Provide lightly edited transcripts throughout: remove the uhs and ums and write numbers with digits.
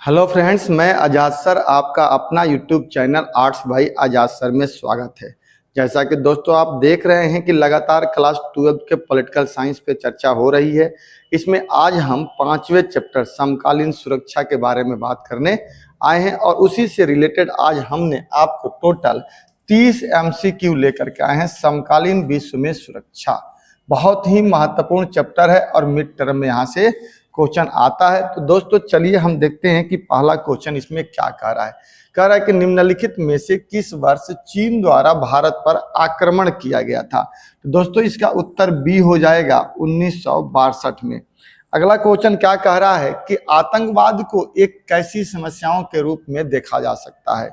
Hello friends, मैं आज़ाद sir आपका अपना यूट्यूब चैनल आर्ट्स भाई आज़ाद सर में स्वागत है। जैसा कि दोस्तों आप देख रहे हैं कि लगातार क्लास 12 के पॉलिटिकल साइंस पे चर्चा हो रही है। इसमें आज हम 5वें चैप्टर समकालीन सुरक्षा के बारे में बात करने आए हैं और उसी से रिलेटेड आज हमने आपको टोटल 30 MCQ लेकर के आए हैं। समकालीन विश्व में सुरक्षा बहुत ही महत्वपूर्ण चैप्टर है और मिड टर्म में यहाँ से क्वेश्चन आता है। तो दोस्तों चलिए हम देखते हैं कि पहला क्वेश्चन इसमें क्या कह रहा है। कह रहा है कि निम्नलिखित में से किस वर्ष चीन द्वारा भारत पर आक्रमण किया गया था। तो दोस्तों इसका उत्तर बी हो जाएगा 1962 में। अगला क्वेश्चन क्या कह रहा है कि आतंकवाद को एक कैसी समस्याओं के रूप में देखा जा सकता है।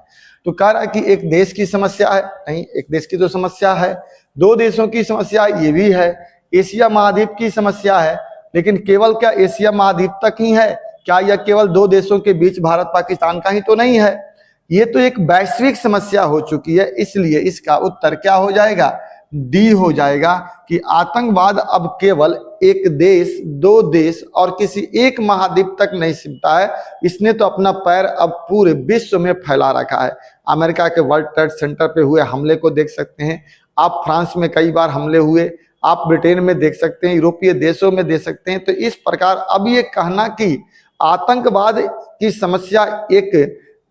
तो कह रहा है कि एक देश की समस्या है, नहीं एक देश की तो समस्या है, दो देशों की समस्या ये भी है, एशिया महाद्वीप की समस्या है। लेकिन केवल क्या एशिया महाद्वीप तक ही है क्या, यह केवल दो देशों के बीच भारत पाकिस्तान का ही तो नहीं है, ये तो एक वैश्विक समस्या हो चुकी है। इसलिए इसका उत्तर क्या हो जाएगा, डी हो जाएगा कि आतंकवाद अब केवल एक देश, दो देश और किसी एक महाद्वीप तक नहीं सिमटा है, इसने तो अपना पैर अब पूरे विश्व में फैला रखा है। अमेरिका के वर्ल्ड ट्रेड सेंटर पे हुए हमले को देख सकते हैं आप, फ्रांस में कई बार हमले हुए, आप ब्रिटेन में देख सकते हैं, यूरोपीय देशों में देख सकते हैं। तो इस प्रकार अब ये कहना कि आतंकवाद की समस्या एक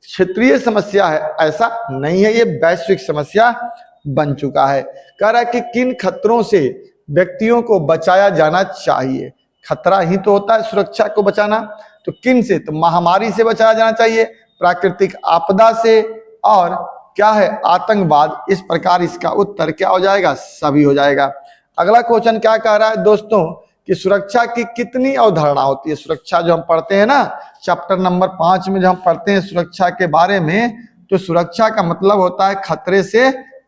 क्षेत्रीय समस्या है, ऐसा नहीं है, ये वैश्विक समस्या बन चुका है। कह रहा है कि किन खतरों से व्यक्तियों को बचाया जाना चाहिए। खतरा ही तो होता है सुरक्षा को बचाना, तो किन से, तो महामारी से बचाया जाना चाहिए, प्राकृतिक आपदा से, और क्या है आतंकवाद। इस प्रकार इसका उत्तर क्या हो जाएगा, सभी हो जाएगा। अगला क्वेश्चन क्या कह रहा है दोस्तों कि सुरक्षा की कितनी अवधारणा होती है। सुरक्षा जो हम पढ़ते हैं ना चैप्टर नंबर 5 में, जो हम पढ़ते हैं सुरक्षा के बारे में, तो सुरक्षा का मतलब होता है खतरे से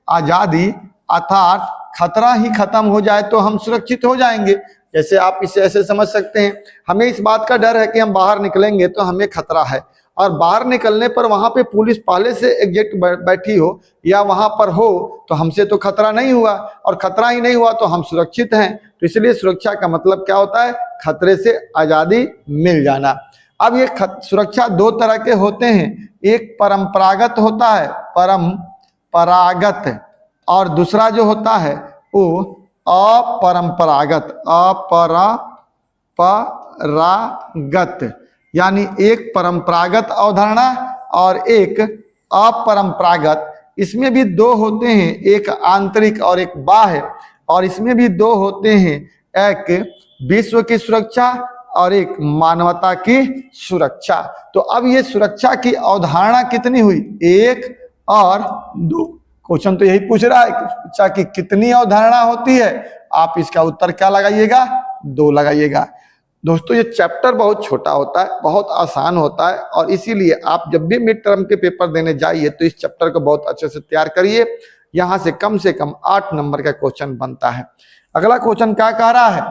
आजादी, अर्थात खतरा ही खत्म हो जाए तो हम सुरक्षित हो जाएंगे। जैसे आप इसे ऐसे समझ सकते हैं, हमें इस बात का डर है कि हम बाहर निकलेंगे तो हमें खतरा है, और बाहर निकलने पर वहां पे पुलिस पहले से एग्जैक्ट बैठी हो या वहां पर हो तो हमसे तो खतरा नहीं हुआ, और खतरा ही नहीं हुआ तो हम सुरक्षित हैं। तो इसलिए सुरक्षा का मतलब क्या होता है, खतरे से आजादी मिल जाना। अब ये सुरक्षा दो तरह के होते हैं, एक परंपरागत होता है, परंपरागत, और दूसरा जो होता है वो अपरंपरागत, अपरंपरागत, यानी एक परंपरागत अवधारणा और एक अपरंपरागत। इसमें भी दो होते हैं, एक आंतरिक और एक बाह्य, और इसमें भी दो होते हैं, एक विश्व की सुरक्षा और एक मानवता की सुरक्षा। तो अब ये सुरक्षा की अवधारणा कितनी हुई, एक और दो। क्वेश्चन तो यही पूछ रहा है कि सुरक्षा की कितनी अवधारणा होती है। आप इसका उत्तर क्या लगाइएगा, दो लगाइएगा। दोस्तों ये चैप्टर बहुत छोटा होता है, बहुत आसान होता है, और इसीलिए आप जब भी मिड टर्म के पेपर देने जाइए तो इस चैप्टर को बहुत अच्छे से तैयार करिए। यहां से कम 8 नंबर का क्वेश्चन बनता है। अगला क्वेश्चन क्या कह रहा है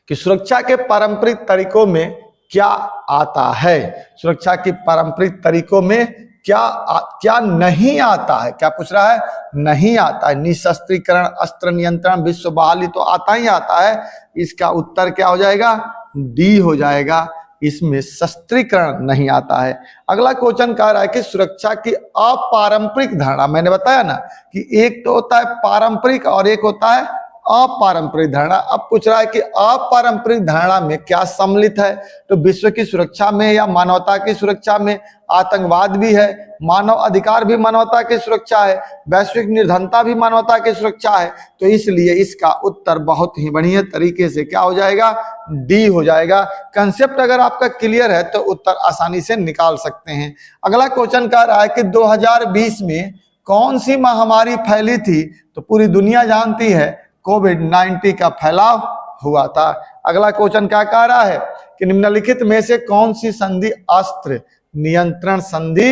कि सुरक्षा के पारंपरिक तरीकों में क्या आता है। सुरक्षा के पारंपरिक तरीकों में क्या नहीं आता है, क्या पूछ रहा है, नहीं आता है। निशस्त्रीकरण, अस्त्र नियंत्रण, विश्व बहाली तो आता ही आता है। इसका उत्तर क्या हो जाएगा, डी हो जाएगा, इसमें शस्त्रीकरण नहीं आता है। अगला क्वेश्चन कह रहा है कि सुरक्षा की अपारंपरिक धारणा, मैंने बताया ना कि एक तो होता है पारंपरिक और एक होता है अपारंपरिक धारणा। अब पूछ रहा है कि अपारंपरिक धारणा में क्या सम्मिलित है, तो विश्व की सुरक्षा में या मानवता की सुरक्षा में आतंकवाद भी है, मानव अधिकार भी मानवता की सुरक्षा है, वैश्विक निर्धनता भी मानवता की सुरक्षा है। तो इसलिए इसका उत्तर बहुत ही बढ़िया तरीके से क्या हो जाएगा, डी हो जाएगा। कंसेप्ट अगर आपका क्लियर है तो उत्तर आसानी से निकाल सकते हैं। अगला क्वेश्चन कह रहा है कि 2020 में कौन सी महामारी फैली थी। तो पूरी दुनिया जानती है कोविड-19 का फैलाव हुआ था। अगला क्वेश्चन क्या कह रहा है कि निम्नलिखित में से कौन सी संधि अस्त्र नियंत्रण संधि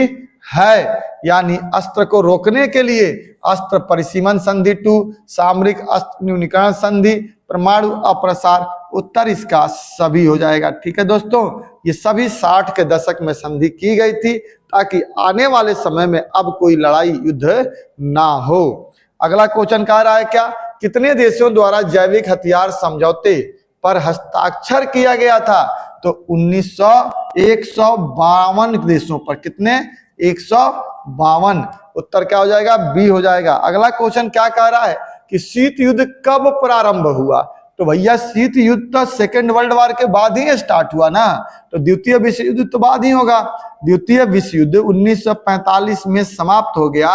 है, यानी अस्त्र को रोकने के लिए अस्त्र परिसीमन संधि 2, सामरिक अस्त्र न्यूनीकरण संधि, परमाणु अप्रसार। उत्तर इसका सभी हो जाएगा। ठीक है दोस्तों, ये सभी 60 के दशक में संधि की गई थी ताकि आने वाले समय में अब कोई लड़ाई युद्ध ना हो। अगला क्वेश्चन कह रहा है क्या, कितने देशों द्वारा जैविक हथियार समझौते पर हस्ताक्षर किया गया था? तो 152 देशों पर। कितने? 152। उत्तर क्या हो जाएगा? बी हो जाएगा। अगला क्वेश्चन क्या कह रहा है कि शीत युद्ध कब प्रारंभ हुआ? तो भैया शीत युद्ध तो सेकेंड वर्ल्ड वॉर के बाद ही स्टार्ट हुआ ना, तो द्वितीय विश्व युद्ध तो बाद ही होगा। द्वितीय विश्व युद्ध 1945 में समाप्त हो गया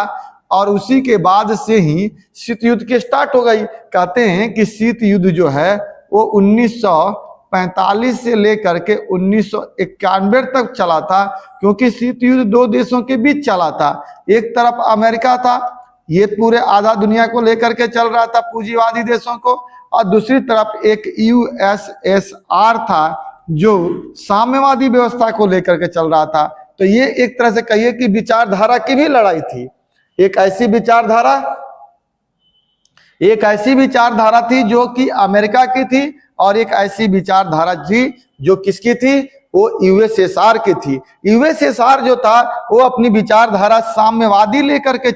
और उसी के बाद से ही शीत युद्ध की स्टार्ट हो गई। कहते हैं कि शीत युद्ध जो है वो 1945 से लेकर के 1991 तक चला था, क्योंकि शीत युद्ध दो देशों के बीच चला था। एक तरफ अमेरिका था, ये पूरे आधा दुनिया को लेकर के चल रहा था, पूंजीवादी देशों को, और दूसरी तरफ एक यूएसएसआर था जो साम्यवादी व्यवस्था को लेकर के चल रहा था। तो ये एक तरह से कहिए कि विचारधारा की भी लड़ाई थी। एक ऐसी विचारधारा थी जो कि अमेरिका की थी, और एक ऐसी विचारधारा थी जो किसकी थी? वो यूएसएसआर की थी। यूएसएसआर जो था वो अपनी विचारधारा साम्यवादी लेकर के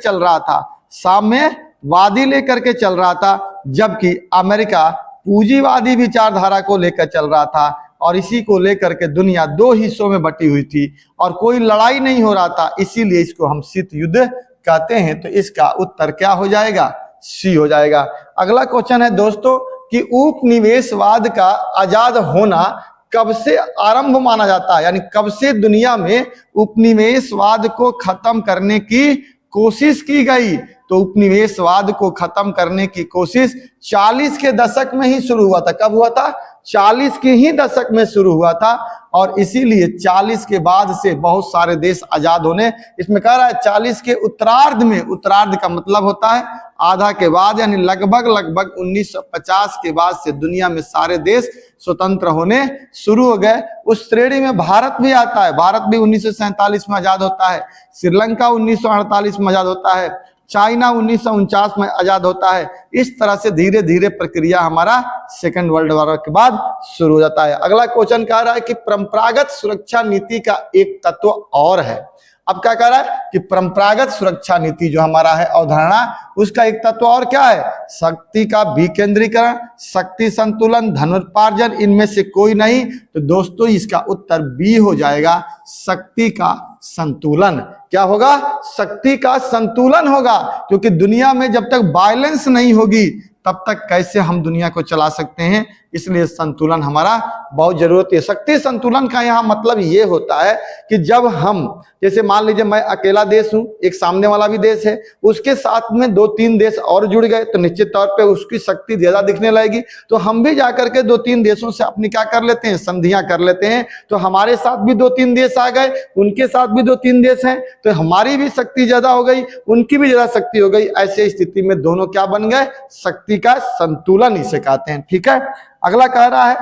चल रहा था, जबकि अमेरिका पूंजीवादी विचारधारा को लेकर चल रहा था। और इसी को लेकर के दुनिया दो हिस्सों में बटी हुई थी और कोई लड़ाई नहीं हो रहा था, इसीलिए इसको हम शीत युद्ध कहते हैं। तो इसका उत्तर क्या हो जाएगा? सी हो जाएगा। अगला क्वेश्चन है दोस्तों कि उपनिवेशवाद का आजाद होना कब से आरंभ माना जाता है, यानी कब से दुनिया में उपनिवेशवाद को खत्म करने की कोशिश की गई? तो उपनिवेशवाद को खत्म करने की कोशिश 40 के दशक में ही शुरू हुआ था। कब हुआ था? 40 के ही दशक में शुरू हुआ था, और इसीलिए 40 के बाद से बहुत सारे देश आजाद होने, इसमें कह रहा है 40 के उत्तरार्ध में, उत्तरार्ध का मतलब होता है आधा के बाद, यानी लगभग 1950 के बाद से दुनिया में सारे देश स्वतंत्र होने शुरू हो गए। उस श्रेणी में भारत भी आता है। भारत भी 1947 में आजाद होता है, श्रीलंका 1948 में आजाद होता है, चाइना 1949 में आजाद होता है। इस तरह से धीरे धीरे प्रक्रिया हमारा सेकेंड वर्ल्ड वॉर के बाद शुरू हो जाता है। अगला क्वेश्चन कह रहा है कि परंपरागत सुरक्षा नीति का एक तत्व और है। अब क्या कह रहा है कि परंपरागत सुरक्षा नीति जो हमारा है अवधारणा, उसका एक तत्व और क्या है? शक्ति का विकेंद्रीकरण, शक्ति संतुलन, धनोपार्जन, इनमें से कोई नहीं। तो दोस्तों इसका उत्तर बी हो जाएगा, शक्ति का संतुलन। क्या होगा? शक्ति का संतुलन होगा, क्योंकि दुनिया में जब तक वायलेंस नहीं होगी तब तक कैसे हम दुनिया को चला सकते हैं, इसलिए संतुलन हमारा बहुत जरूरत है। शक्ति संतुलन का यहाँ मतलब ये होता है कि जब हम, जैसे मान लीजिए मैं अकेला देश हूं, एक सामने वाला भी देश है, उसके साथ में 2-3 देश और जुड़ गए तो निश्चित तौर पे उसकी शक्ति ज्यादा दिखने लगेगी। तो हम भी जाकर के 2-3 देशों से अपनी क्या कर लेते हैं? संधियां कर लेते हैं। तो हमारे साथ भी 2-3 देश आ गए, उनके साथ भी 2-3 देश हैं, तो हमारी भी शक्ति ज्यादा हो गई, उनकी भी ज्यादा शक्ति हो गई। ऐसे स्थिति में दोनों क्या बन गए? शक्ति का संतुलन इसे कहते हैं। ठीक है। अगला कह रहा है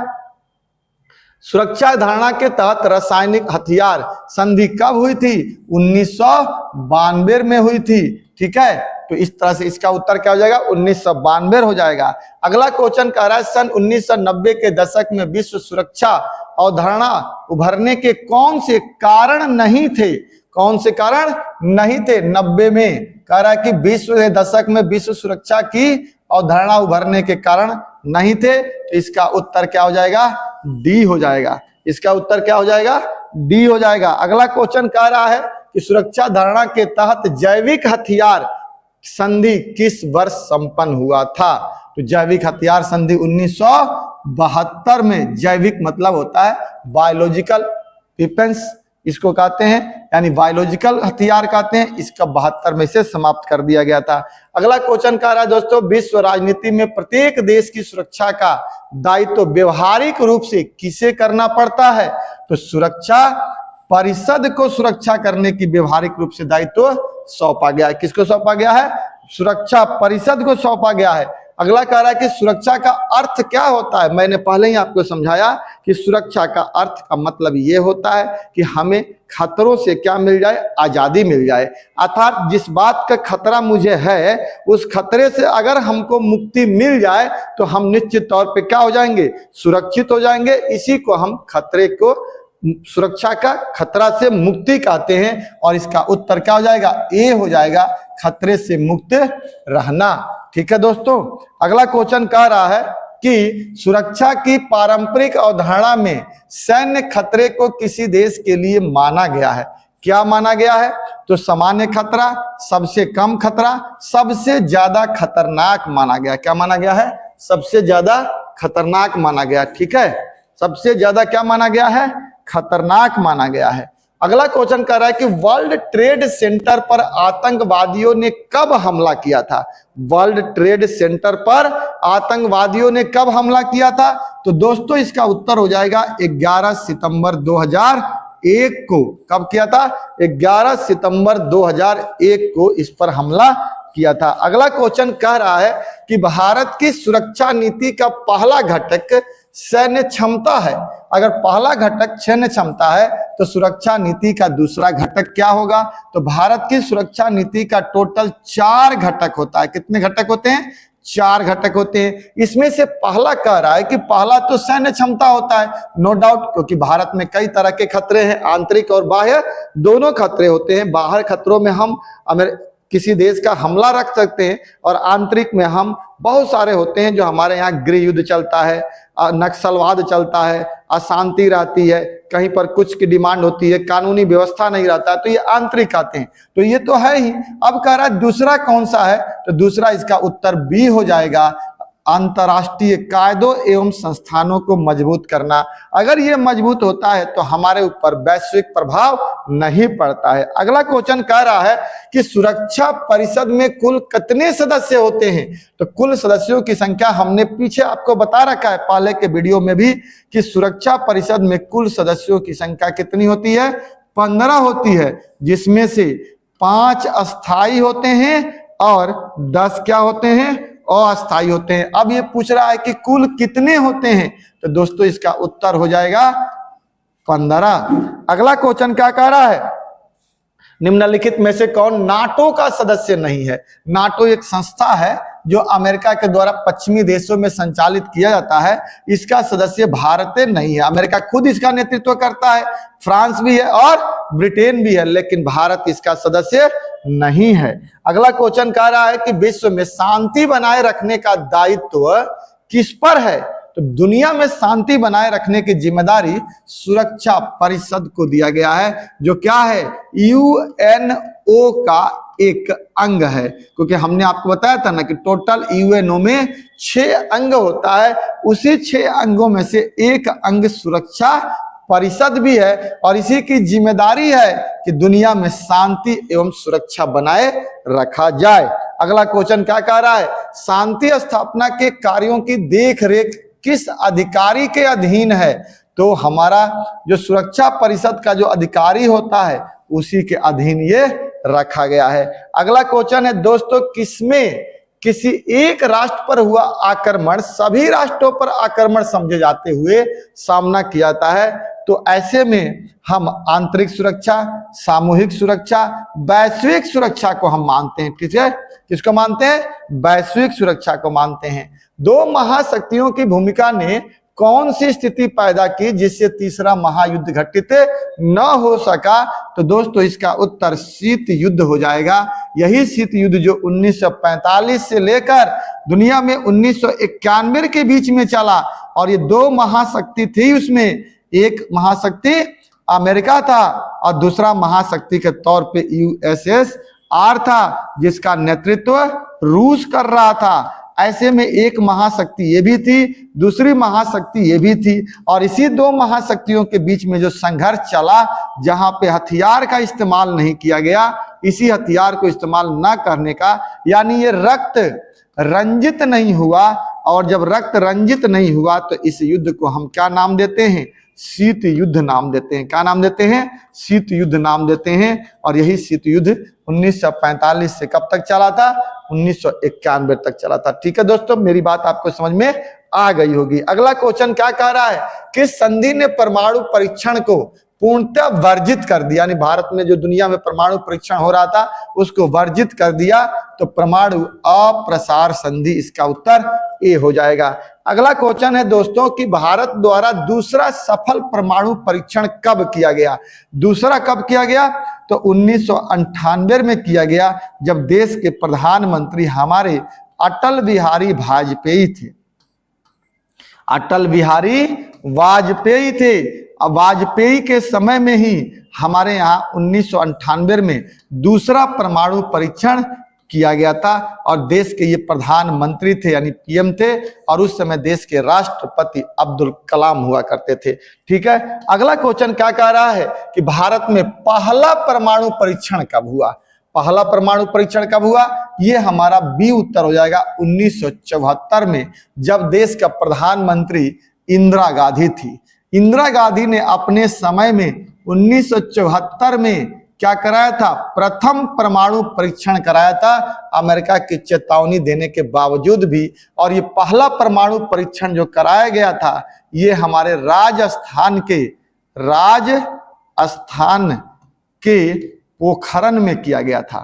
सुरक्षा धारणा के तहत रासायनिक हथियार संधि कब हुई थी? 1992 में हुई थी। ठीक है, तो इस तरह से इसका उत्तर क्या हो जाएगा? 1992 हो जाएगा। अगला क्वेश्चन कह रहा है सन 1990 के दशक में विश्व सुरक्षा अवधारणा उभरने के कौन से कारण नहीं थे? कौन से कारण नहीं थे 90 में? कह रहा है कि विश्व के दशक में विश्व सुरक्षा की अवधारणा उभरने के कारण नहीं थे। तो इसका उत्तर क्या हो जाएगा? डी हो जाएगा। इसका उत्तर क्या हो जाएगा? डी हो जाएगा। अगला क्वेश्चन कह रहा है कि सुरक्षा धारणा के तहत जैविक हथियार संधि किस वर्ष संपन्न हुआ था? तो जैविक हथियार संधि 1972 में। जैविक मतलब होता है बायोलॉजिकल वेपन्स, इसको कहते हैं, यानी बायोलॉजिकल हथियार कहते हैं। इसका 72 में से समाप्त कर दिया गया था। अगला क्वेश्चन कह रहा है दोस्तों विश्व राजनीति में प्रत्येक देश की सुरक्षा का दायित्व व्यवहारिक रूप से किसे करना पड़ता है? तो सुरक्षा परिषद को सुरक्षा करने की व्यवहारिक रूप से दायित्व सौंपा गया है। किसको सौंपा गया है? सुरक्षा परिषद को सौंपा गया है। अगला कह रहा है कि सुरक्षा का अर्थ क्या होता है? मैंने पहले ही आपको समझाया कि सुरक्षा का अर्थ का मतलब ये होता है कि हमें खतरों से क्या मिल जाए? आजादी मिल जाए। अर्थात जिस बात का खतरा मुझे है, उस खतरे से अगर हमको मुक्ति मिल जाए तो हम निश्चित तौर पे क्या हो जाएंगे? सुरक्षित हो जाएंगे। इसी को हम खतरे को, सुरक्षा का खतरा से मुक्ति कहते हैं। और इसका उत्तर क्या हो जाएगा? ए हो जाएगा, खतरे से मुक्त रहना। ठीक है दोस्तों। अगला क्वेश्चन कह रहा है कि सुरक्षा की पारंपरिक अवधारणा में सैन्य खतरे को किसी देश के लिए माना गया है। क्या माना गया है? तो सामान्य खतरा, सबसे कम खतरा, सबसे ज्यादा खतरनाक माना गया। क्या माना गया है? सबसे ज्यादा खतरनाक माना गया। ठीक है, सबसे ज्यादा क्या माना गया है? खतरनाक माना गया है। अगला क्वेश्चन कह रहा है कि वर्ल्ड ट्रेड सेंटर पर आतंकवादियों ने कब हमला किया था? वर्ल्ड ट्रेड सेंटर पर आतंकवादियों ने कब हमला किया था? तो दोस्तों इसका उत्तर हो जाएगा 11 सितंबर 2001 को। कब किया था? 11 सितंबर 2001 को इस पर हमला किया था। अगला क्वेश्चन कह रहा है कि भारत की सुरक्षा नीति का पहला घटक सैन्य क्षमता है। अगर पहला घटक सैन्य क्षमता है तो सुरक्षा नीति का दूसरा घटक क्या होगा? तो भारत की सुरक्षा नीति का टोटल 4 घटक होता है। कितने घटक होते हैं? 4 घटक होते हैं। इसमें से पहला कह रहा है कि पहला तो सैन्य क्षमता होता है, नो डाउट, क्योंकि भारत में कई तरह के खतरे हैं, आंतरिक और बाह्य दोनों खतरे होते हैं। बाहर खतरों में हम किसी देश का हमला रख सकते हैं और आंतरिक में हम बहुत सारे होते हैं जो हमारे यहाँ गृह युद्ध चलता है, नक्सलवाद चलता है, अशांति रहती है, कहीं पर कुछ की डिमांड होती है, कानूनी व्यवस्था नहीं रहता है, तो ये आंतरिक आते हैं। तो ये तो है ही। अब कह रहा है दूसरा कौन सा है? तो दूसरा इसका उत्तर बी हो जाएगा, अंतर्राष्ट्रीय कायदों एवं संस्थानों को मजबूत करना। अगर ये मजबूत होता है तो हमारे ऊपर वैश्विक प्रभाव नहीं पड़ता है। अगला क्वेश्चन कह रहा है कि सुरक्षा परिषद में कुल कितने सदस्य होते हैं? तो कुल सदस्यों की संख्या हमने पीछे आपको बता रखा है पहले के वीडियो में भी कि सुरक्षा परिषद में कुल सदस्यों की संख्या कितनी होती है? 15 होती है, जिसमें से 5 अस्थायी होते हैं और 10 क्या होते हैं? अस्थायी होते हैं। अब ये पूछ रहा है कि कुल कितने होते हैं? तो दोस्तों इसका उत्तर हो जाएगा 15। अगला क्वेश्चन क्या कह रहा है? निम्नलिखित में से कौन नाटो का सदस्य नहीं है? नाटो एक संस्था है जो अमेरिका के द्वारा पश्चिमी देशों में संचालित किया जाता है। इसका सदस्य भारत नहीं है। अमेरिका खुद इसका नेतृत्व करता है, फ्रांस भी है और ब्रिटेन भी है, लेकिन भारत इसका सदस्य नहीं है। अगला क्वेश्चन कह रहा है कि विश्व में शांति बनाए रखने का दायित्व किस पर है? तो दुनिया में शांति बनाए रखने की जिम्मेदारी सुरक्षा परिषद को दिया गया है, जो क्या है? यूएनओ का एक अंग है। क्योंकि हमने आपको बताया था ना कि टोटल यूएनओ में 6 अंग होता है, उसी 6 अंगों में से एक अंग सुरक्षा परिषद भी है और इसी की जिम्मेदारी है कि दुनिया में शांति एवं सुरक्षा बनाए रखा जाए। अगला क्वेश्चन क्या कह रहा है? शांति स्थापना के कार्यों की देखरेख किस अधिकारी के अधीन है? तो हमारा जो सुरक्षा परिषद का जो अधिकारी होता है उसी के अधीन ये रखा गया है। अगला क्वेश्चन है दोस्तों, किसमें किसी एक राष्ट्र पर हुआ आक्रमण सभी राष्ट्रों पर आक्रमण समझे जाते हुए सामना किया जाता है? तो ऐसे में हम आंतरिक सुरक्षा, सामूहिक सुरक्षा, वैश्विक सुरक्षा को हम मानते हैं। ठीक है, किसको मानते हैं? वैश्विक सुरक्षा को मानते हैं। 2 महाशक्तियों की भूमिका ने कौन सी स्थिति पैदा की जिससे तीसरा महायुद्ध घटित न हो सका? तो दोस्तों इसका उत्तर शीत युद्ध हो जाएगा। यही शीत युद्ध जो 1945 से लेकर दुनिया में 1991 के बीच में चला और ये 2 महाशक्ति थी, उसमें एक महाशक्ति अमेरिका था और दूसरा महाशक्ति के तौर पे यूएसएसआर था, जिसका नेतृत्व रूस कर रहा था। ऐसे में एक महाशक्ति ये भी थी, दूसरी महाशक्ति ये भी थी और इसी 2 महाशक्तियों के बीच में जो संघर्ष चला, जहां पे हथियार का इस्तेमाल नहीं किया गया, इसी हथियार को इस्तेमाल न करने का, यानी ये रक्त रंजित नहीं हुआ। और जब रक्त रंजित नहीं हुआ तो इस युद्ध को हम क्या नाम देते हैं? शीत युद्ध नाम देते हैं। क्या नाम देते हैं? शीत युद्ध नाम देते हैं। और यही शीत युद्ध 1945 से कब तक चला था? 1991 तक चला था। ठीक है दोस्तों, मेरी बात आपको समझ में आ गई होगी। अगला क्वेश्चन क्या कह रहा है? किस संधि ने परमाणु परीक्षण को पूर्णतः वर्जित कर दिया? यानी भारत में जो दुनिया में परमाणु परीक्षण हो रहा था उसको वर्जित कर दिया, तो परमाणु अप्रसार संधि इसका उत्तर ए हो जाएगा। अगला क्वेश्चन है दोस्तों कि भारत द्वारा दूसरा सफल परमाणु परीक्षण कब किया गया? दूसरा कब किया गया? तो 1998 में किया गया, जब देश के प्रधानमंत्री हमारे अटल बिहारी वाजपेयी थे। अटल बिहारी वाजपेयी थे। अब वाजपेयी के समय में ही हमारे यहाँ 1998 में दूसरा परमाणु परीक्षण किया गया था और देश के ये प्रधानमंत्री थे यानी पीएम थे और उस समय देश के राष्ट्रपति अब्दुल कलाम हुआ करते थे। ठीक है, अगला क्वेश्चन क्या कह रहा है कि भारत में पहला परमाणु परीक्षण कब हुआ? पहला परमाणु परीक्षण कब हुआ? ये हमारा बी उत्तर हो जाएगा 1974 में, जब देश का प्रधानमंत्री इंदिरा गांधी थी। इंदिरा गांधी ने अपने समय में 1974 में क्या कराया था? प्रथम परमाणु परीक्षण कराया था, अमेरिका की चेतावनी देने के बावजूद भी। और ये पहला परमाणु परीक्षण जो कराया गया था ये हमारे राजस्थान के पोखरण में किया गया था।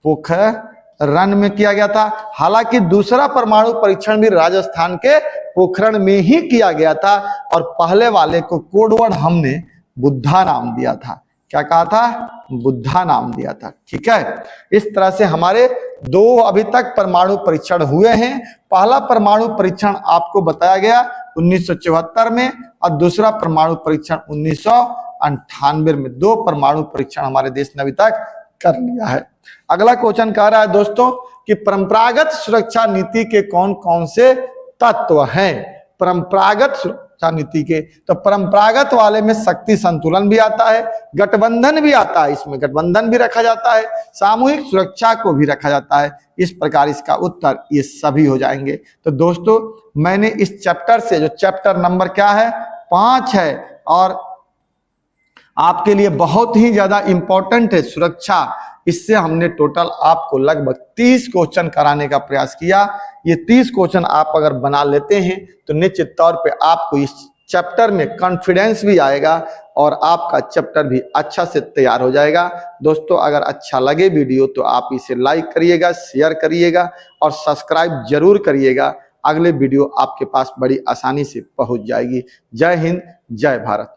पोखरण में किया गया था। हालांकि दूसरा परमाणु परीक्षण भी राजस्थान के पोखरण में ही किया गया था और पहले वाले को कोडवर्ड हमने बुद्धा नाम दिया था। क्या कहा था? बुद्धा नाम दिया था। ठीक है, इस तरह से हमारे दो अभी तक परमाणु परीक्षण हुए हैं। पहला परमाणु परीक्षण आपको बताया गया 1974 में और दूसरा परमाणु परीक्षण 1998 में। दो परमाणु परीक्षण हमारे देश ने अभी तक कर लिया है। अगला क्वेश्चन कह रहा है दोस्तों कि परंपरागत सुरक्षा नीति के कौन कौन से तत्व हैं? परंपरागत सुरक्षा नीति के, तो परंपरागत वाले में शक्ति संतुलन भी आता है, गठबंधन भी आता है, इसमें गठबंधन भी रखा जाता है, सामूहिक सुरक्षा को भी रखा जाता है। इस प्रकार इसका उत्तर ये सभी हो जाएंगे। तो दोस्तों मैंने इस चैप्टर से, जो चैप्टर नंबर क्या है 5 है और आपके लिए बहुत ही ज्यादा इंपॉर्टेंट है सुरक्षा, इससे हमने टोटल आपको लगभग 30 क्वेश्चन कराने का प्रयास किया। ये 30 क्वेश्चन आप अगर बना लेते हैं तो निश्चित तौर पे आपको इस चैप्टर में कॉन्फिडेंस भी आएगा और आपका चैप्टर भी अच्छा से तैयार हो जाएगा। दोस्तों अगर अच्छा लगे वीडियो तो आप इसे लाइक करिएगा, शेयर करिएगा और सब्सक्राइब जरूर करिएगा। अगले वीडियो आपके पास बड़ी आसानी से पहुंच जाएगी। जय हिंद, जय भारत।